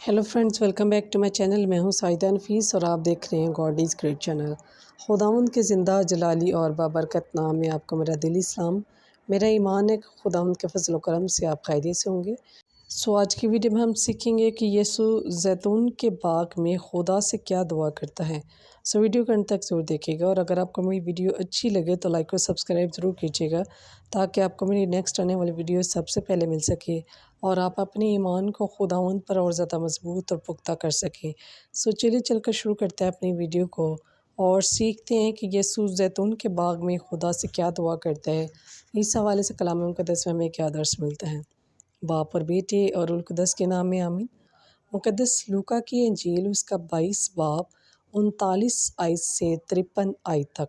Hello friends, welcome back to my channel. मैं हूं साइदा नफीस और आप देख रहे हैं गॉड इज़ ग्रेट चैनल। खुदावंद के ज़िंदा जलाली और बाबरकत नाम में आपको मेरा दिली सलाम। मेरा ईमान है कि खुदावंद के फजल करम से आप खैरियत से होंगे। आज की वीडियो में हम सीखेंगे कि यीशु जैतून के बाग में खुदा से क्या दुआ करता है। वीडियो को अंत तक ज़रूर देखिएगा और अगर आपको मेरी वीडियो अच्छी लगे तो लाइक और सब्सक्राइब ज़रूर कीजिएगा ताकि आपको मेरी नेक्स्ट आने वाली वीडियो सबसे पहले मिल सके और आप अपने ईमान को खुदावंद पर और ज़्यादा मजबूत और पुख्ता कर सकें। चलिए चलकर शुरू करते हैं अपनी वीडियो को और सीखते हैं कि यीशु जैतून के बाग में खुदा से क्या दुआ करता है। इस हवाले से कलाम मुक़द्दस में हमें क्या दर्स मिलता है। बाप और बेटे और रुल कुद्दस के नाम में आमीन। मुक़द्दस लूका की इंजील उसका 22 बाब 39 आयत से 53 आयत तक।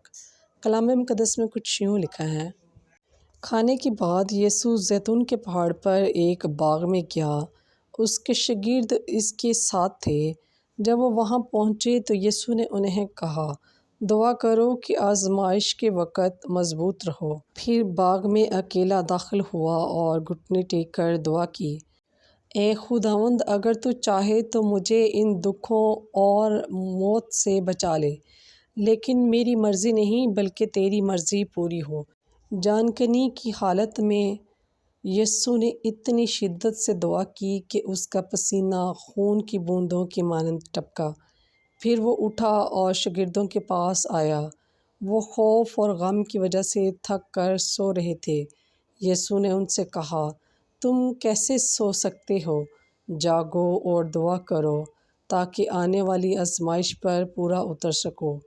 कलाम मुक़द्दस में कुछ यूँ लिखा है। खाने के बाद यीशु जैतून के पहाड़ पर एक बाग में गया। उसके शागिर्द इसके साथ थे। जब वो वहाँ पहुँचे तो यीशु ने उन्हें कहा, दुआ करो कि आजमाइश के वक़्त मजबूत रहो। फिर बाग में अकेला दाखिल हुआ और घुटने टेक कर दुआ की, ए खुदावंद, अगर तू चाहे तो मुझे इन दुखों और मौत से बचा ले, लेकिन मेरी मर्ज़ी नहीं बल्कि तेरी मर्ज़ी पूरी हो। जानकनी की हालत में यीशु ने इतनी शिद्दत से दुआ की कि उसका पसीना खून की बूंदों की मानंद टपका। फिर वो उठा और शागिर्दों के पास आया। वो खौफ और गम की वजह से थक कर सो रहे थे। यीशु ने उनसे कहा, तुम कैसे सो सकते हो? जागो और दुआ करो ताकि आने वाली आजमाइश पर पूरा उतर सको।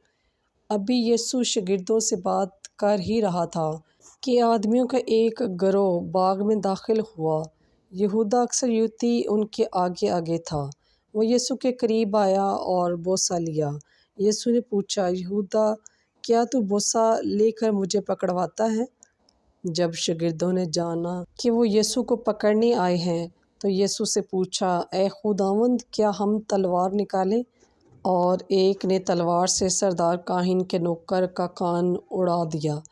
अभी यीशु शागिर्दों से बात कर ही रहा था कि आदमियों का एक गिरोह बाग में दाखिल हुआ। यहूदा अक्सरियती उनके आगे आगे था। वो यीशु के करीब आया और बोसा लिया। यीशु ने पूछा, यहूदा, क्या तू बोसा लेकर मुझे पकड़वाता है? जब शागिर्दों ने जाना कि वो यीशु को पकड़ने आए हैं तो यीशु से पूछा, ए खुदावंद, क्या हम तलवार निकालें? और एक ने तलवार से सरदार काहिन के नौकर का कान उड़ा दिया।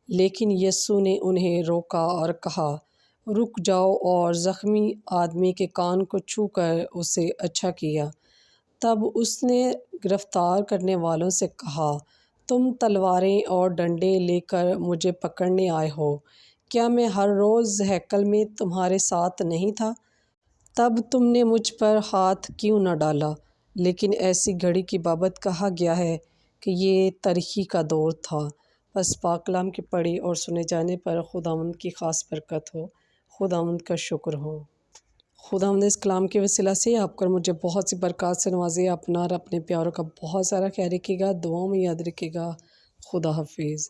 लेकिन यीशु ने उन्हें रोका और कहा, रुक जाओ, और ज़ख्मी आदमी के कान को छूकर उसे अच्छा किया। तब उसने गिरफ्तार करने वालों से कहा, तुम तलवारें और डंडे लेकर मुझे पकड़ने आए हो। क्या मैं हर रोज़ हैकल में तुम्हारे साथ नहीं था? तब तुमने मुझ पर हाथ क्यों न डाला? लेकिन ऐसी घड़ी की बाबत कहा गया है कि ये तरीक़ी का दौर था। बस पाक कलाम के पढ़े और सुने जाने पर खुदावंद की ख़ास बरकत हो, खुदावंद का शुक्र हो। खुदावंद इस कलाम के वसीला से आपको मुझे बहुत सी बरकत से नवाजे। अपना और अपने प्यारों का बहुत सारा ख्याल रखिएगा, दुआओं में याद रखिएगा। खुदा हाफिज़।